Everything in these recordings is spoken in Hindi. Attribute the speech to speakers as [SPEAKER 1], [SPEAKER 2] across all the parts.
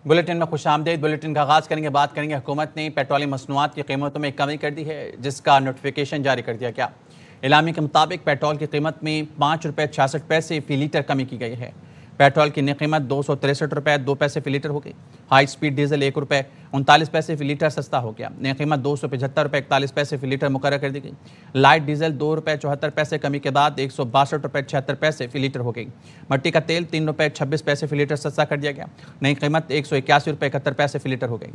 [SPEAKER 1] बुलेटिन में खुशामदीद। बुलेटिन का आगाज़ करेंगे, बात करेंगे हुकूमत ने पेट्रोलियम मसनूआत की कीमतों में कमी कर दी है, जिसका नोटिफिकेशन जारी कर दिया गया। एलामी के मुताबिक पेट्रोल की कीमत में 5 रुपये 66 पैसे फ़ी लीटर कमी की गई है। पेट्रोल की नई कीमत 263 रुपये 2 पैसे फ़ी लीटर हो गई। हाई स्पीड डीजल 1 रुपये 39 पैसे फ़ी लीटर सस्ता हो गया। नई कीमत 275 रुपये 41 पैसे फ़ी लीटर मुकर्रर कर दी गई। लाइट डीजल 2 रुपये 74 पैसे कमी के बाद 162 रुपये 76 पैसे फ़ी लीटर हो गई। मट्टी का तेल 3 रुपये 26 पैसे फ़ी लीटर सस्ता कर दिया गया। नई कीमत 181 रुपये 71 पैसे फ़ी लीटर हो गई।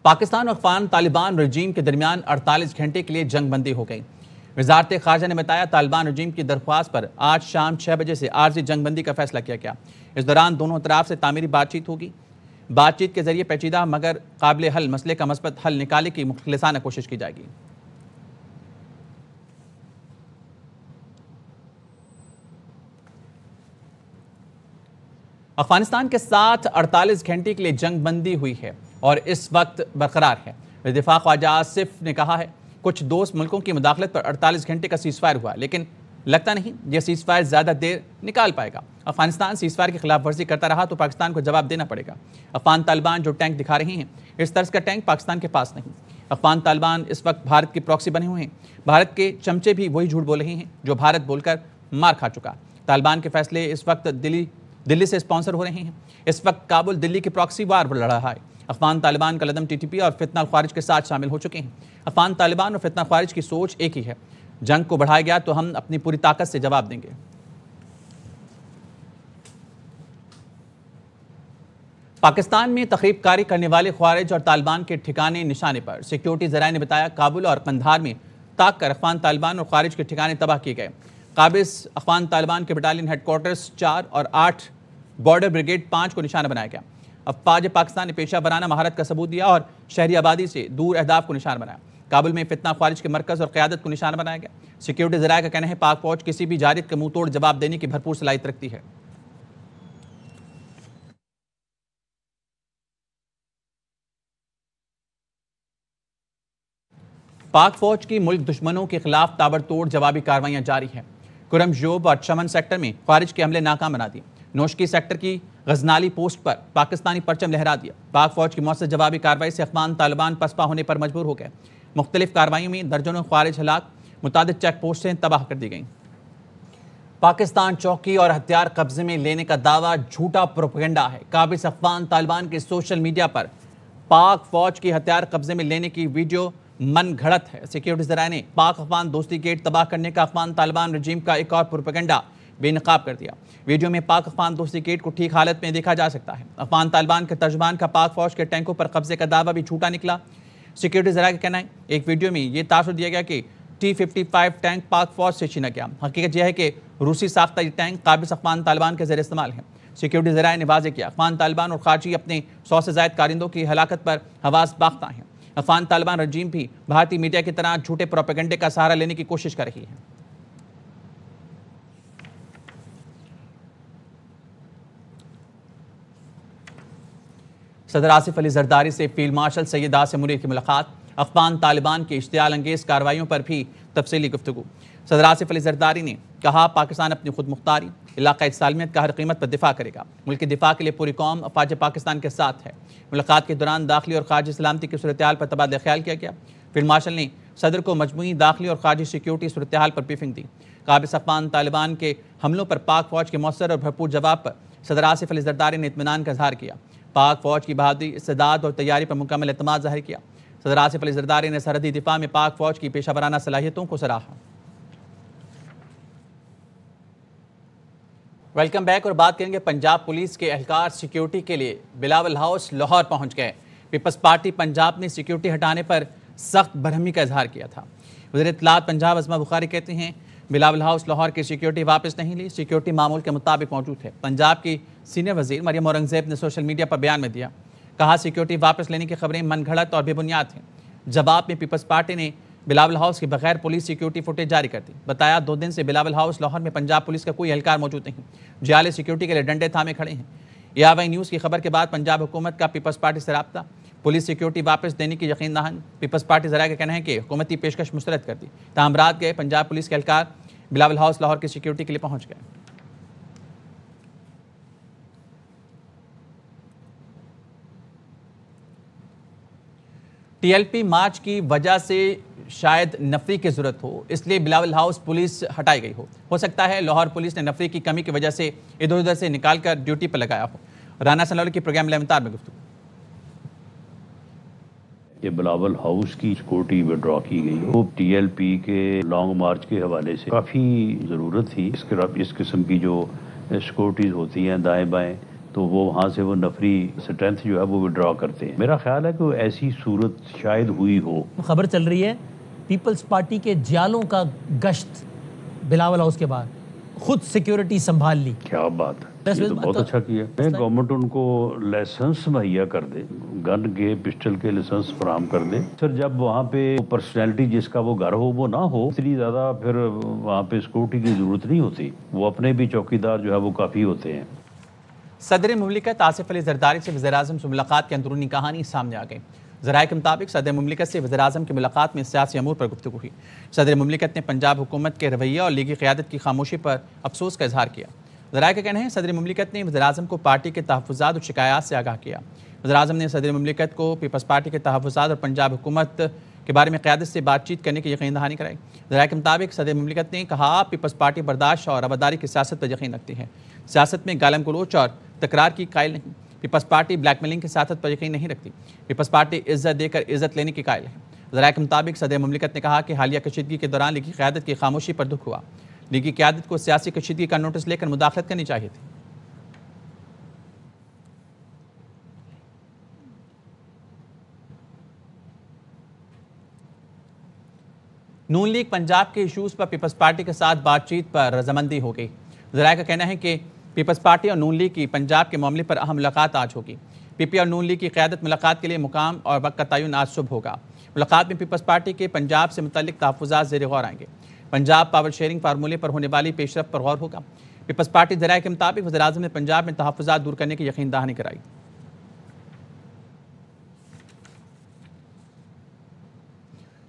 [SPEAKER 1] पाकिस्तान और अफगान तालिबान रजीम के दरमियान 48 घंटे के लिए जंग बंदी हो गई। वजारत खारजा ने बताया, तालिबान रजीम की दरख्वास्त पर आज शाम 6 बजे से आर्जी जंग बंदी का फैसला किया गया। इस दौरान दोनों तरफ से तामीरी बातचीत होगी। बातचीत के जरिए पेचीदा मगर काबिल हल मसले का मस्बत हल निकालने की मुखलिसाना कोशिश की जाएगी। अफगानिस्तान के साथ 48 घंटे के लिए जंग बंदी हुई है और इस वक्त बरकरार है। दिफा ख्वाजा आसिफ ने कहा है, कुछ दोस्त मुल्कों की मुदाखलत पर 48 घंटे का सीज़फायर हुआ, लेकिन लगता नहीं यह सीज़फायर ज़्यादा देर निकाल पाएगा। अफगानिस्तान सीज़फायर की खिलाफ वर्जी करता रहा तो पाकिस्तान को जवाब देना पड़ेगा। अफगान तालिबान जो टैंक दिखा रहे हैं, इस तर्ज का टैंक पाकिस्तान के पास नहीं। अफगान तालिबान इस वक्त भारत की प्रॉक्सी बने हुए हैं। भारत के चमचे भी वही झूठ बोल रहे हैं जो भारत बोलकर मार खा चुका। तालिबान के फैसले इस वक्त दिल्ली से स्पॉन्सर हो रहे हैं। इस वक्त काबुल दिल्ली की प्रॉक्सी वार लड़ रहा है। अफगान तालिबान का लदम TTP और फितना ख्वारिज के साथ शामिल हो चुके हैं। अफगान तालिबान और फितना ख्वारिज की सोच एक ही है, जंग को बढ़ाया गया तो हम अपनी पूरी ताकत से जवाब देंगे। पाकिस्तान में तखरीबकारी करने वाले ख्वारिज और तालिबान के ठिकाने निशाने पर सिक्योरिटी ज़राए ने बताया, काबुल और कंधार में ताक कर अफगान तालिबान और ख्वारिज के ठिकाने तबाह किए गए। काबिज अफगान तालिबान के बटालियन हेडक्वार्टर्स 4 और 8, बॉर्डर ब्रिगेड 5 को निशाना बनाया गया। अफवाज पाकिस्तान ने पेशा वराना महारत का सबूत दिया और शहरी आबादी से दूर अहदाफ को निशाना बनाया। काबुल में फितना ख्वारिज के मरकज और क़यादत को निशाना बनाया गया। सिक्योरिटी ज़राए का कहना है, पाक फौज किसी भी जारिद के मुंह तोड़ जवाब देने की भरपूर सलाहियत रखती है। पाक फौज की मुल्क दुश्मनों के खिलाफ ताबड़तोड़ जवाबी कार्रवाइयां जारी हैं। कुरम जोब और चमन सेक्टर में ख्वारिज के हमले नाकाम बना दिए। नोशकी सेक्टर की गजनाली पोस्ट पर पाकिस्तानी परचम लहरा दिया। पाक फौज की मौसर जवाबी कार्रवाई से अफगान तालिबान पसपा होने पर मजबूर हो गए। मुख्तलिफ कार्रवाइयों में दर्जनों ख्वारिज हलाक, मुतादिद चेक पोस्टें तबाह कर दी गईं। पाकिस्तान चौकी और हथियार कब्जे में लेने का दावा झूठा प्रोपेगेंडा है। काबिज अफगान तालिबान के सोशल मीडिया पर पाक फौज की हथियार कब्जे में लेने की वीडियो मन घड़त है। सिक्योरिटी ज़राए ने पाक अफगान दोस्ती गेट तबाह करने का अफगान तालिबान रजीम का एक और प्रोपेगेंडा बेनकाब कर दिया। वीडियो में पाक अफगान दोस्ती गेट को ठीक हालत में देखा जा सकता है। अफगान तालिबान के तर्जमान का पाक फौज के टैंकों पर कब्जे का दावा भी झूठा निकला। सिक्योरिटी ज़राए का कहना है, एक वीडियो में यह तासुर दिया गया कि T-55 टैंक पाक फौज से छीना गया। हकीकत यह है कि रूसी साख्ता ये टैंक काबिज अफगान तालिबान के ज़रिए इस्तेमाल है। सिक्योरिटी ज़राए ने वाज़ेह किया, अफगान तालिबान और खारजी अपने 100 से ज़ायद कारिंदों की हलाकत पर हवास बाख्ता हैं। अफगान तालिबान रजीम भी भारतीय मीडिया की तरह झूठे प्रोपेगेंडे का सहारा लेने की कोशिश कर रही है। सदर आसिफ अली जरदारी से फील्ड मार्शल सैयद आसिम मुनीर की मुलाकात। अफगान तालिबान की इश्तियाल अंगेज़ कार्रवाइयों पर भी तफसीली गुफ्तगू। सदर आसिफ अली जरदारी ने कहा, पाकिस्तान अपनी खुद मुख्तारी, इलाक़ाई सालमियत का हर कीमत पर दिफा करेगा। मुल्क के दिफा के लिए पूरी कौम अफवाज पाकिस्तान के साथ है। मुलाकात के दौरान दाखिली और खारजी सलामती की सूरत हाल पर तबादला ख्याल किया गया। फील्ड मार्शल ने सदर को मजमूई दाखिली और खारजी सिक्योरिटी सूरत हाल पर ब्रीफिंग दी। काबिज अफगान तालिबान के हमलों पर पाक फौज के मौसर और भरपूर जवाब पर सदर आसिफ अली जरदारी ने इत्मीनान का इजहार किया। पाक फौज की बहादुरी, इस्तेदाद और तैयारी पर मुकम्मल एतमाद जाहिर किया। सदर आसिफ अली जरदारी ने सरहदी दिफा में पाक फौज की पेशा वराना सलाहियतों को सराहा। वेलकम बैक और बात करेंगे पंजाब पुलिस के एहलकार सिक्योरिटी के लिए बिलावल हाउस लाहौर पहुंच गए। पीपल्स पार्टी पंजाब ने सिक्योरिटी हटाने पर सख्त बरहमी का इजहार किया था। वज़ीर इत्तलात पंजाब अज़मा बुखारी कहते हैं, बिलावल हाउस लाहौर की सिक्योरिटी वापस नहीं ली, सिक्योरिटी मामूल के मुताबिक मौजूद है। पंजाब की सीनियर वजीर मरियम औरंगजेब ने सोशल मीडिया पर बयान में दिया, कहा सिक्योरिटी वापस लेने की खबरें मनगढ़ंत और बेबुनियाद हैं। जवाब में पीपल्स पार्टी ने बिलावल हाउस के बगैर पुलिस सिक्योरिटी फुटेज जारी कर दी। बताया, 2 दिन से बिलावल हाउस लाहौर में पंजाब पुलिस का कोई एहलकार मौजूद नहीं, जाले सिक्योरिटी के लिए डंडे थामे खड़े हैं। यावाई न्यूज़ की खबर के बाद पंजाब हुकूमत का पीपल्स पार्टी से रब्ता, पुलिस सिक्योरिटी वापस देने की यकीन दहानी। पीपल्स पार्टी ज़राए का कहना है कि हुकूमती पेशकश मुस्तरद कर दी। ताहम रात गए पंजाब पुलिस के एहलकार बिलावल हाउस लाहौर की सिक्योरिटी के लिए पहुंच गए। टीएलपी मार्च की वजह से शायद नफरी की जरूरत हो, इसलिए बिलावल हाउस पुलिस हटाई गई हो सकता है लाहौर पुलिस ने नफरी की कमी की वजह से इधर उधर से निकालकर ड्यूटी पर लगाया हो। राना सनौरी की प्रोग्राम लेमतार में गुफ्तगू।
[SPEAKER 2] ये बिलावल हाउस की सिक्योरिटी विड्रॉ की गई हो, टीएलपी के लॉन्ग मार्च के हवाले से काफ़ी ज़रूरत थी। इस किस्म की जो सिक्योरिटीज़ होती हैं दाएं बाएं, तो वो वहाँ से वो नफरी स्ट्रेंथ जो है वो विड्रॉ करते हैं। मेरा ख्याल है कि ऐसी सूरत शायद हुई हो।
[SPEAKER 3] खबर चल रही है पीपल्स पार्टी के जियालों का गश्त बिलावल हाउस के बाद, खुद सिक्योरिटी संभाल ली।
[SPEAKER 2] क्या बात है, ये तो बहुत अच्छा किया। गवर्नमेंट उनको लाइसेंस मुहैया कर दे, गन के पिस्टल के लाइसेंस फराम कर दे। सर जब वहाँ पे पर्सनैलिटी जिसका वो घर हो वो ना हो, इतनी ज़्यादा फिर वहाँ पे सिक्योरिटी की ज़रूरत नहीं होती। वो अपने भी चौकीदार जो है वो काफ़ी होते हैं।
[SPEAKER 1] सदर मुमलिकत आसिफ अली जरदारी से वज़ीर-ए-आज़म से मुलाकात की अंदरूनी कहानी सामने आ गई। ज़राए के मुताबिक सदर मुमलिकत से वज़ीर-ए-आज़म की मुलाकात में सियासी अमूर पर गुफ्तगू हुई। सदर मुमलिकत ने पंजाब हुकूमत के रवैया और लीगी क़यादत की खामोशी पर अफसोस का इजहार किया। ज़राए का कहना है सदर मुमलिकत ने वज़ीर-ए-आज़म को पार्टी के तहफ़्फ़ुज़ात और शिकायत से आगाह किया। वज़ीर-ए-आज़म ने सदर मुमलिकत को पीपल्स पार्टी के तहफ़्फ़ुज़ात और पंजाब हुकूमत के बारे में क़यादत से बातचीत करने की यकीन दहानी कराई। ज़राए के मुताबिक सदर मुमलिकत ने कहा पीपल्स पार्टी बर्दाश्त और रवादारी की सियासत पर यकीन रखती है, सियासत में गालम गलोच और तकरार की कायल नहीं। पीपल्स पार्टी ब्लैकमेलिंग की सियासत पर यकीन नहीं रखती। पीपल्स पार्टी इज्जत देकर इज्जत लेने की कायल है। ज़राए के मुताबिक सदर मुमलिकत ने कहा कि हालिया कशीदगी के दौरान लीगी क़यादत की खामोशी पर दुख हुआ। लीगी क़यादत को सियासी कशीदगी का नोटिस लेकर मुदाखलत करनी चाहिए थी। नून लीग पंजाब के इशूज़ पर पीपल्स पार्टी के साथ बातचीत पर रजामंदी हो गई। ज़राए का कहना है कि पीपल्स पार्टी और नून लीग की पंजाब के मामले पर अहम मुलाकात आज होगी। पीपी और नून लीग की क़यादत मुलाकात के लिए मुकाम और वक्त का तयन आज सुबह होगा। मुलाकात में पीपल्स पार्टी के पंजाब से मुतल्लिक तहफ़्फ़ुज़ात ज़ेर गौर आएंगे। पंजाब पावर शेयरिंग फार्मूले पर होने वाली पेशरफ पर गौर होगा। पीपल्स पार्टी ज़राए के मुताबिक वज़ीर-ए-आज़म ने पंजाब में तहफ़्फ़ुज़ात दूर करने की यकीन दहानी कराई।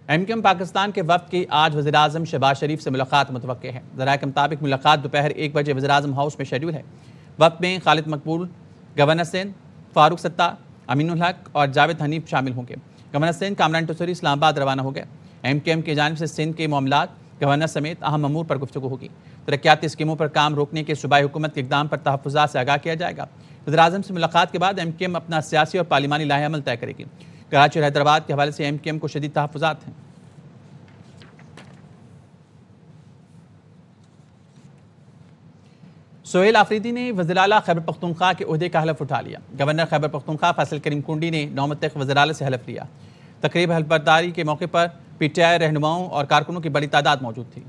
[SPEAKER 1] एमक्यूएम पाकिस्तान के वफ्द की आज वज़ीर-ए-आज़म शहबाज शरीफ से मुलाकात मुतवक्के है। ज़राए के मुताबिक मुलाकात दोपहर 1 बजे वज़ीर-ए-आज़म हाउस में शेड्यूल है। वफ्द में खालिद मकबूल, गवर्नर सिंध, फारूक सत्तार, अमीनुल हक और जावेद हनीफ शामिल होंगे। गवर्नर सिंध कामरान टूसरी इस्लामाबाद रवाना हो गए। एमक्यूएम की जानिब से सिंध के मामलात, गवर्नर समेत अहम अमूर पर गुफ्तगू होगी। तरक्याती स्कीमों पर काम रोकने के सूबाई हुकूमत के इक़दाम पर तहफ़्फ़ुज़ात से आगाह किया जाएगा। वज़ीर-ए-आज़म से मुलाकात के बाद एमक्यूएम अपना सियासी और पार्लिमानी लाहेअमल तय करेगी। कराची और हैदराबाद के हवाले से एमक्यूएम को शदीद तहफ़्फ़ुज़ात हैं। सोहेल आफरीदी ने वज़ीर आला खैबर पख्तूनख्वा के ओहदे का हलफ उठा लिया। गवर्नर खैबर पख्तूनख्वा फैसल करीम कुंडी ने नौमतक वज़ीर आला से हलफ लिया। तकरीब हलफबरदारी के मौके पर पीटीआई रहनुमाओं और कारकुनों की बड़ी तादाद मौजूद थी।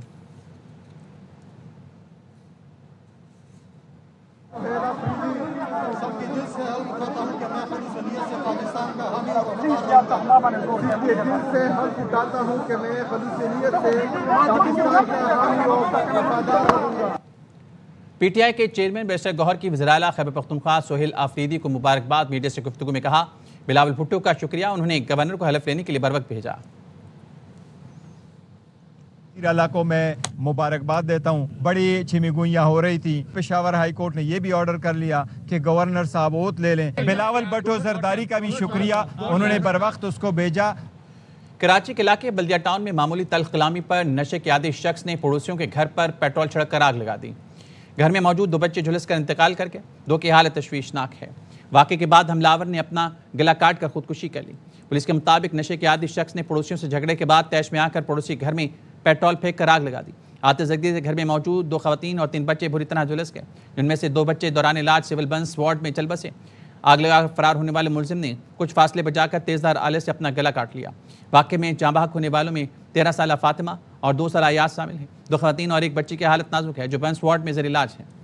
[SPEAKER 1] पीटीआई के चेयरमैन बैरिस्टर गौहर की वज़ीर आला खैबर पख्तूनख्वा सोहेल आफरीदी को मुबारकबाद। मीडिया से गुफ्तगू में कहा बिलावल भुट्टो का शुक्रिया, उन्होंने गवर्नर को हलफ लेने के लिए बरवक्त भेजा।
[SPEAKER 4] आला को मैं मुबारकबाद देता हूँ। बड़ी छिमिगुइयाँ हो रही थी, पेशावर हाई कोर्ट ने यह भी ऑर्डर कर लिया कि गवर्नर साहब ओथ ले लें। बिलावल भुट्टो जरदारी का भी शुक्रिया, उन्होंने बर वक्त उसको भेजा।
[SPEAKER 1] कराची के इलाके बल्दिया टाउन में मामूली तल्ख कलामी पर नशे के आदी शख्स ने पड़ोसियों के घर पर पेट्रोल छिड़क कर आग लगा दी। घर में मौजूद 2 बच्चे झुलस कर इंतकाल कर गए। 2 की हालत तशवीशनाक है। वाक़े के बाद हमलावर ने अपना गला काट कर खुदकुशी कर ली। पुलिस के मुताबिक नशे के आदी शख्स ने पड़ोसियों से झगड़े के बाद तैश में आकर पड़ोसी घर में पेट्रोल फेंक कर आग लगा दी। आतिशजगी से घर में मौजूद 2 खवातीन और 3 बच्चे बुरी तरह झुलस गए, जिनमें से 2 बच्चे दौरान इलाज सिविल बंस वार्ड में चल बसे। आग लगाकर फरार होने वाले मुलजिम ने कुछ फासले बचाकर तेजधार आले से अपना गला काट लिया। वाक़े में जाँ बहक होने वालों में 13 साल फातिमा और 2 साल अयाज शामिल हैं। 2 खवातीन और 1 बच्ची की हालत नाजुक है, जो बंस वार्ड में ज़ेर इलाज है।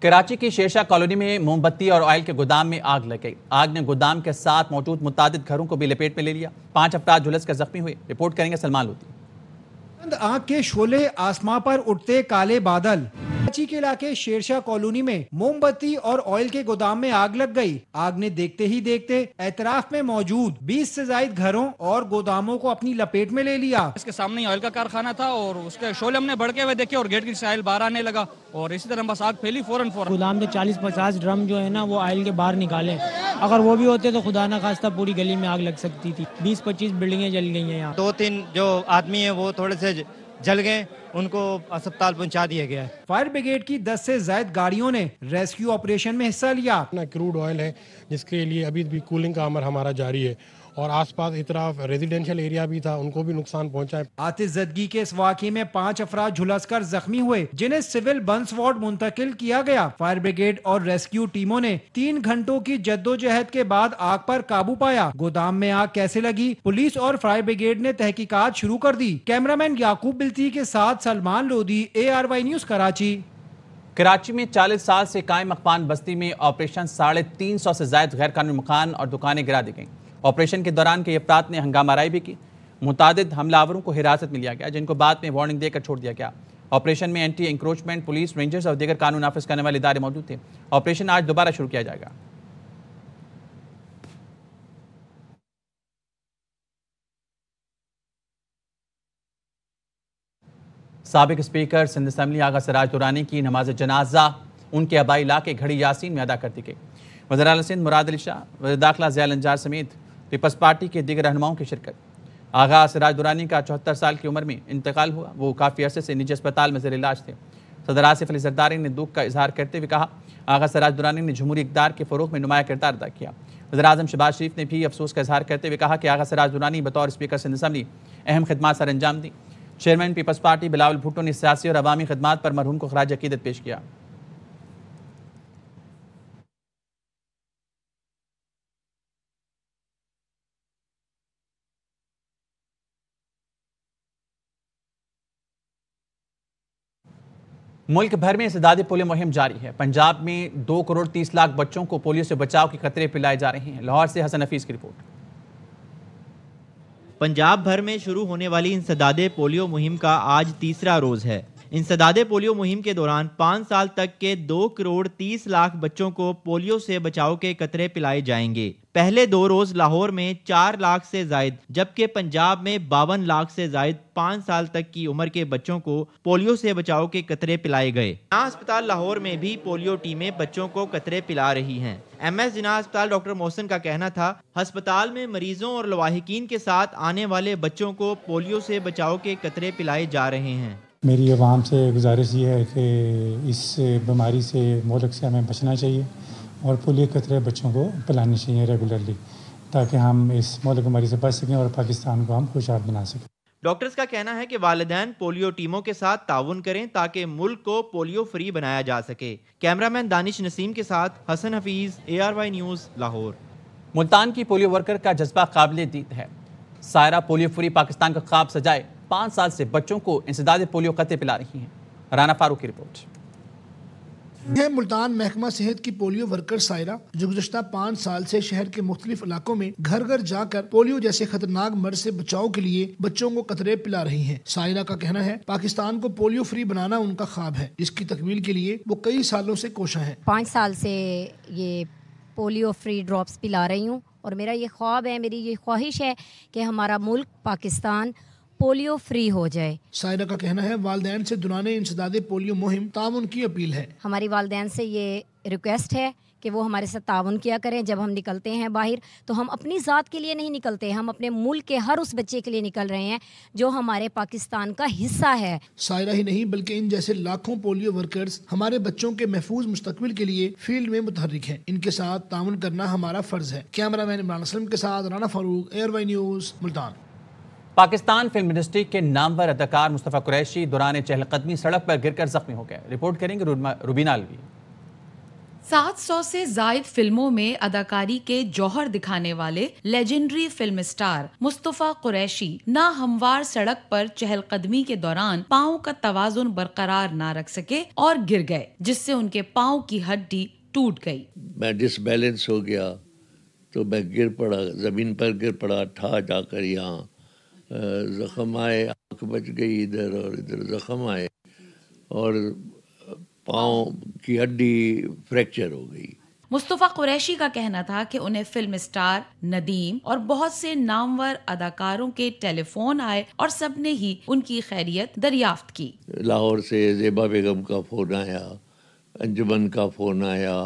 [SPEAKER 1] कराची की शेरशाह कॉलोनी में मोमबत्ती और ऑयल के गोदाम में आग लग गई। आग ने गोदाम के साथ मौजूद मुतादिद घरों को भी लपेट में ले लिया। 5 अफराद झुलस कर जख्मी हुए। रिपोर्ट करेंगे सलमान लोधी।
[SPEAKER 5] आग के शोले, आसमां पर उठते काले बादल। कराची के इलाके शेरशाह कॉलोनी में मोमबत्ती और ऑयल के गोदाम में आग लग गई। आग ने देखते ही देखते एतराफ में मौजूद 20 से ज्यादा घरों और गोदामों को अपनी लपेट में ले लिया।
[SPEAKER 6] इसके सामने ही ऑयल का कारखाना था और उसके शोले हमने भड़के हुए देखे और गेट की साइल बाहर आने लगा और इसी तरह बस आग फैली फौरन।
[SPEAKER 7] गोदाम के 40-50 ड्रम जो है ना वो ऑयल के बाहर निकाले। अगर वो भी होते तो खुदा न खास्ता पूरी गली में आग लग सकती थी। 20-25 बिल्डिंगें जल गई हैं। यहाँ
[SPEAKER 8] 2-3 जो आदमी है वो थोड़े से जल गए, उनको अस्पताल पहुंचा दिया गया है।
[SPEAKER 5] फायर ब्रिगेड की 10 से ज्यादा गाड़ियों ने रेस्क्यू ऑपरेशन में हिस्सा लिया।
[SPEAKER 9] क्रूड ऑयल है जिसके लिए अभी भी कूलिंग का अमल हमारा जारी है और आसपास इतराफ रेजिडेंशियल एरिया भी था, उनको भी नुकसान पहुंचा है।
[SPEAKER 5] आतिशज़दगी के इस वाक़े में 5 अफराद झुलसकर जख्मी हुए, जिन्हें सिविल बंस वार्ड मुंतकिल किया गया। फायर ब्रिगेड और रेस्क्यू टीमों ने 3 घंटों की जद्दोजहद के बाद आग पर काबू पाया। गोदाम में आग कैसे लगी, पुलिस और फायर ब्रिगेड ने तहकीकात शुरू कर दी। कैमरामैन याकूब बिल्ती के साथ सलमान लोधी, ARY न्यूज कराची।
[SPEAKER 1] कराची में 40 साल से कायम अखबान बस्ती में ऑपरेशन 350 से ज्यादा गैर कानूनी मकान और दुकानें गिरा दी गईं। ऑपरेशन के दौरान कई अफराद ने हंगामाराई भी की। मुतादिद हमलावरों को हिरासत में लिया गया, जिनको बाद में वार्निंग देकर छोड़ दिया गया। ऑपरेशन में एंटी इंक्रोचमेंट पुलिस, रेंजर्स और दीगर कानून नाफिज करने वाले इदारे मौजूद थे। ऑपरेशन आज दोबारा शुरू किया जाएगा। साबिक स्पीकर सिंध असम्बली आगा सिराज दुरानी की नमाज जनाजा उनके आबाई इलाके घड़ी यासीन में अदा कर दी गई। वज़ीर आला सिंध मुराद अली शाह, वज़ीर दाखिला ज़िया अंजार समेत पीपल्स पार्टी के दीगर रहनुमाओं की शिरकत। आगा सिराज दुरानी का 74 साल की उम्र में इंतकाल हुआ। वो काफ़ी अरसे से निजी अस्पताल में ज़ेर इलाज थे। सदर आसिफ अली जरदारी ने दुख का इजहार करते हुए कहा, आगा सिराज दुरानी ने जमहूरी इक़्तिदार के फ़रोग़ में नुमाया किरदार अदा किया। वज़ीर आज़म शहबाज शरीफ ने भी अफसोस का इजहार करते हुए कहा कि आगा सिराज दुरानी बतौर स्पीकर सिंध असम्बली अहम खिदमात सर अंजाम दी। चेयरमैन पीपल्स पार्टी बिलावल भुट्टो ने सियासी और अवामी खिदमात पर मरहूम को खराज अकीदत पेश किया। मुल्क भर में इंसदादी पोलियो मुहिम जारी है। पंजाब में 2 करोड़ 30 लाख बच्चों को पोलियो से बचाव के कतरे पिलाए जा रहे हैं। लाहौर से हसन हफीज की रिपोर्ट।
[SPEAKER 10] पंजाब भर में शुरू होने वाली इंसदादे पोलियो मुहिम का आज तीसरा रोज है। इंसदादे पोलियो मुहिम के दौरान 5 साल तक के 2 करोड़ 30 लाख बच्चों को पोलियो से बचाव के कतरे पिलाए जाएंगे। पहले 2 रोज लाहौर में 4 लाख से जायद, जबकि पंजाब में 52 लाख से जायद 5 साल तक की उम्र के बच्चों को पोलियो से बचाव के कतरे पिलाए गए। जिना अस्पताल लाहौर में भी पोलियो टीमें बच्चों को कतरे पिला रही हैं। MS जिना अस्पताल डॉक्टर मोहसिन का कहना था, अस्पताल में मरीजों और लवाहिकीन के साथ आने वाले बच्चों को पोलियो से बचाव के कतरे पिलाए जा रहे हैं।
[SPEAKER 11] मेरी आवाम से गुजारिश ये है कि इस बीमारी से मुल्क से हमें बचना चाहिए और पोलियो कतरे बच्चों को पिलानी चाहिए रेगुलरली, ताकि हम इस मुल्क बीमारी से बच सकें और पाकिस्तान को हम खुशहाल बना सकें।
[SPEAKER 10] डॉक्टर्स का कहना है कि वालिदैन पोलियो टीमों के साथ ताउन करें ताकि मुल्क को पोलियो फ्री बनाया जा सके। कैमरामैन दानिश नसीम के साथ हसन हफीज, ARY न्यूज़, लाहौर।
[SPEAKER 1] मुल्तान की पोलियो वर्कर का जज्बा काबिल दीद है। सायरा पोलियो फ्री पाकिस्तान का ख्वाब सजाए 5 साल से बच्चों को इंसदादी पोलियो कतरे पिला रही हैं। राना फारूक की रिपोर्ट
[SPEAKER 12] है। मुल्तान महकमा सेहत की पोलियो वर्कर सायरा, जो गुज़श्ता 5 साल से शहर के मुख्तलिफ इलाकों में घर घर जाकर पोलियो जैसे खतरनाक मर्ज से बचाव के लिए बच्चों को कतरे पिला रही हैं। सायरा का कहना है, पाकिस्तान को पोलियो फ्री बनाना उनका ख्वाब है, जिसकी तकमील के लिए वो कई सालों से कोशा है।
[SPEAKER 13] 5 साल से ये पोलियो फ्री ड्रॉप्स पिला रही हूँ और मेरा ये ख्वाब है, मेरी ये ख्वाहिश है कि हमारा मुल्क पाकिस्तान पोलियो फ्री हो जाए।
[SPEAKER 12] सायरा का कहना है, वालिदैन से दुराने इंसदादे पोलियो मुहिम ताउन की अपील है।
[SPEAKER 13] हमारी वालिदैन से ये रिक्वेस्ट है कि वो हमारे साथ ताउन किया करें। जब हम निकलते हैं बाहर तो हम अपनी ज़ात के लिए नहीं निकलते, हम अपने मुल्क के हर उस बच्चे के लिए निकल रहे हैं जो हमारे पाकिस्तान का हिस्सा है। सायरा ही नहीं बल्कि इन जैसे लाखों पोलियो वर्कर्स हमारे बच्चों के महफूज मुस्तकबिल के लिए फील्ड में मुतहर्रिक हैं। इनके साथ ताउन करना हमारा फर्ज है। कैमरामैन इमरान असलम के साथ Rana Farooq, ARY news, Multan.
[SPEAKER 1] Pakistan film industry के नामवर अदाकार मुस्तफ़ा कुरैशी दौरान चहलकदमी सड़क पर गिरकर जख्मी हो गए। रिपोर्ट करेंगे रुबीना अलवी।
[SPEAKER 14] 700 से जायद फिल्मों में अदाकारी के जौहर दिखाने वाले legendary film star Mustafa Qureshi नाहमवार सड़क पर चहलकदमी के दौरान पाँव का तवाजुन बरकरार ना रख सके और गिर गए, जिससे उनके पाँव की हड्डी टूट गई।
[SPEAKER 15] मैं डिसबैलेंस हो गया तो मैं गिर पड़ा, जमीन पर गिर पड़ा, ठा जाकर यहाँ जख्म आए, आँख बच गई इधर और इधर जख्म आए और पाँव की हड्डी फ्रैक्चर हो गई।
[SPEAKER 14] मुस्तफा कुरैशी का कहना था कि उन्हें फिल्म स्टार नदीम और बहुत से नामवर अदाकारों के टेलीफोन आए और सबने ही उनकी खैरियत दरियाफ्त की।
[SPEAKER 15] लाहौर से ज़ेबा बेगम का फ़ोन आया, अंजुमन का फ़ोन आया,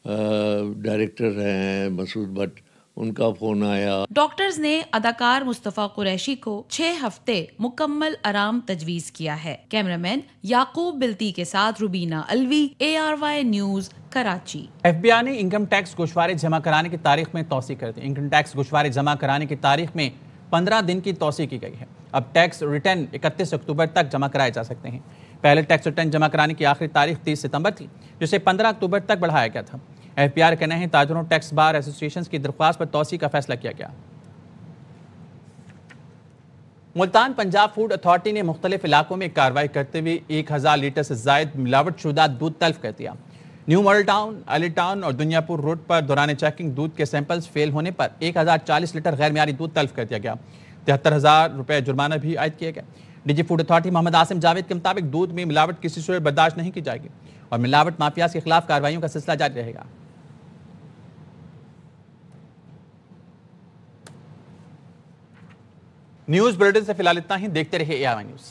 [SPEAKER 15] डायरेक्टर हैं मसूद भट्ट, उनका फ़ोन आया।
[SPEAKER 14] डॉक्टर्स ने अदाकार मुस्तफा कुरैशी को 6 हफ्ते मुकम्मल आराम तजवीज़ किया है। कैमरामैन याकूब बिल्ती के साथ Rubina Alvi, ARY news, Karachi.
[SPEAKER 1] FBI ने इनकम टैक्स गोशवारे जमा कराने की तारीख में तौसी कर दी। इनकम टैक्स गोशवारे जमा कराने की तारीख में 15 दिन की तौसी की गई है। अब टैक्स रिटर्न 31 अक्टूबर तक जमा कराए जा सकते हैं। पहले टैक्स रिटर्न जमा कराने की आखिरी तारीख 30 सितंबर थी, जिसे 15 अक्टूबर तक बढ़ाया गया था। FBI का कहना है ताजरों टैक्स बार एसोसिएशन की दरख्वास्त पर तौसी का फैसला किया गया। मुल्तान पंजाब फूड अथॉरिटी ने मुख्तलिफ इलाकों में कार्रवाई करते हुए 1000 लीटर से जायद मिलावटशुदा दूध तल्फ कर दिया। New model town, Ali town और दुनियापुर रोड पर दौरान चेकिंग दूध के सैंपल्स फेल होने पर 1040 लीटर गैर मियारी दूध तल्फ कर दिया गया। 73,000 रुपए जुर्माना भी आयद किया गया। DG food authority Mohammad Asim Javed के मुताबिक दूध में मिलावट किसी सूरत बर्दाश्त नहीं की जाएगी और मिलावट माफिया के खिलाफ कार्रवाइयों का सिलसिला जारी रहेगा। न्यूज बुलेटिन से फिलहाल इतना ही। देखते रहिए ARY न्यूज।